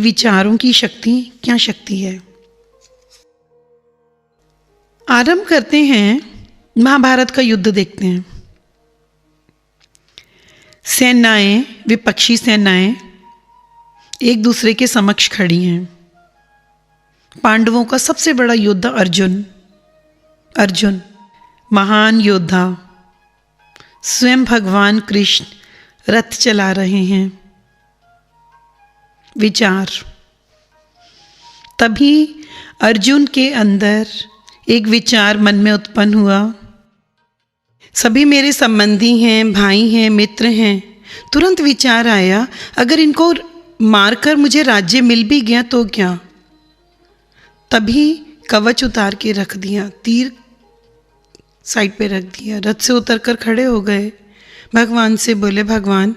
विचारों की शक्ति क्या शक्ति है। आरंभ करते हैं, महाभारत का युद्ध देखते हैं। सेनाएं, विपक्षी सेनाएं एक दूसरे के समक्ष खड़ी हैं। पांडवों का सबसे बड़ा योद्धा अर्जुन महान योद्धा, स्वयं भगवान कृष्ण रथ चला रहे हैं। विचार, तभी अर्जुन के अंदर एक विचार मन में उत्पन्न हुआ। सभी मेरे संबंधी हैं, भाई हैं, मित्र हैं। तुरंत विचार आया, अगर इनको मारकर मुझे राज्य मिल भी गया तो क्या। तभी कवच उतार के रख दिया, तीर साइड पे रख दिया, रथ से उतरकर खड़े हो गए। भगवान से बोले, भगवान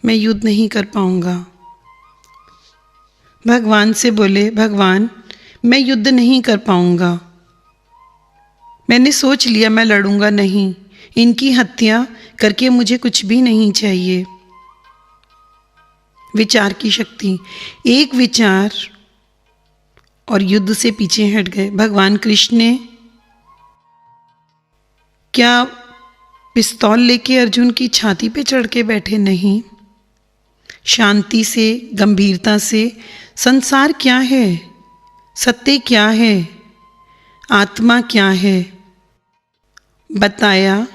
मैं युद्ध नहीं कर पाऊंगा। भगवान से बोले, भगवान मैं युद्ध नहीं कर पाऊंगा। मैंने सोच लिया मैं लड़ूंगा नहीं। इनकी हत्या करके मुझे कुछ भी नहीं चाहिए। विचार की शक्ति, एक विचार और युद्ध से पीछे हट गए। भगवान कृष्ण ने क्या पिस्तौल लेके अर्जुन की छाती पे चढ़ के बैठे? नहीं, शांति से, गंभीरता से, संसार क्या है, सत्य क्या है, आत्मा क्या है, बताया।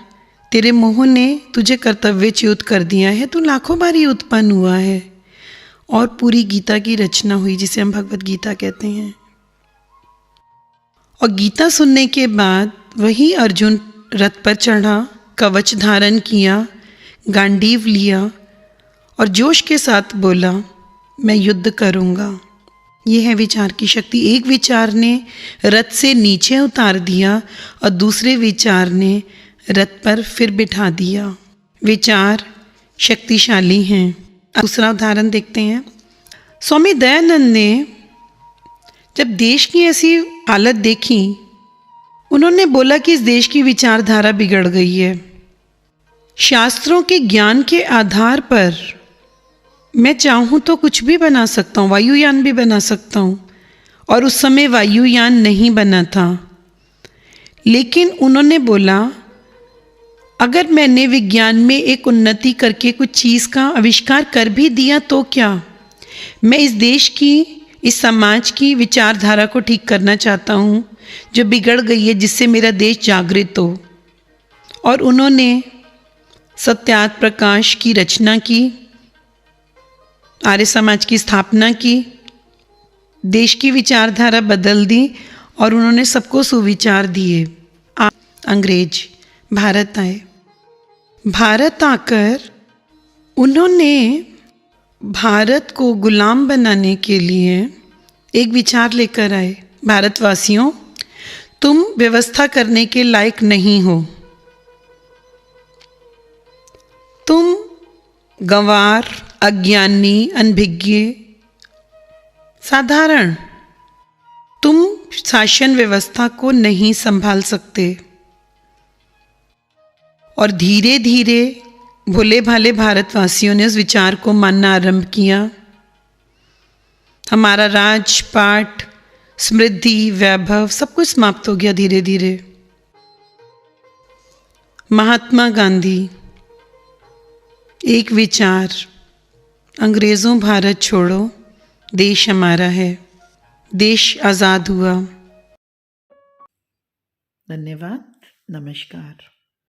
तेरे मोह ने तुझे कर्तव्यच्युत कर दिया है, तू लाखों बार ही उत्पन्न हुआ है। और पूरी गीता की रचना हुई, जिसे हम भगवत गीता कहते हैं। और गीता सुनने के बाद वही अर्जुन रथ पर चढ़ा, कवच धारण किया, गांडीव लिया और जोश के साथ बोला, मैं युद्ध करूंगा। ये है विचार की शक्ति। एक विचार ने रथ से नीचे उतार दिया और दूसरे विचार ने रथ पर फिर बिठा दिया। विचार शक्तिशाली हैं। दूसरा उदाहरण देखते हैं। स्वामी दयानंद ने जब देश की ऐसी हालत देखी, उन्होंने बोला कि इस देश की विचारधारा बिगड़ गई है। शास्त्रों के ज्ञान के आधार पर मैं चाहूँ तो कुछ भी बना सकता हूँ, वायुयान भी बना सकता हूँ। और उस समय वायुयान नहीं बना था। लेकिन उन्होंने बोला, अगर मैंने विज्ञान में एक उन्नति करके कुछ चीज़ का आविष्कार कर भी दिया तो क्या। मैं इस देश की, इस समाज की विचारधारा को ठीक करना चाहता हूँ जो बिगड़ गई है, जिससे मेरा देश जागृत हो। और उन्होंने सत्यार्थ प्रकाश की रचना की, आर्य समाज की स्थापना की, देश की विचारधारा बदल दी और उन्होंने सबको सुविचार दिए। अंग्रेज भारत आए। भारत आकर उन्होंने भारत को गुलाम बनाने के लिए एक विचार लेकर आए। भारतवासियों, तुम व्यवस्था करने के लायक नहीं हो। तुम गंवार, अज्ञानी, अनभिज्ञ, साधारण, तुम शासन व्यवस्था को नहीं संभाल सकते। और धीरे धीरे भोले भाले भारतवासियों ने उस विचार को मानना आरंभ किया। हमारा राजपाट, समृद्धि, वैभव सब कुछ समाप्त हो गया धीरे धीरे। महात्मा गांधी, एक विचार, अंग्रेज़ों भारत छोड़ो, देश हमारा है। देश आज़ाद हुआ। धन्यवाद। नमस्कार।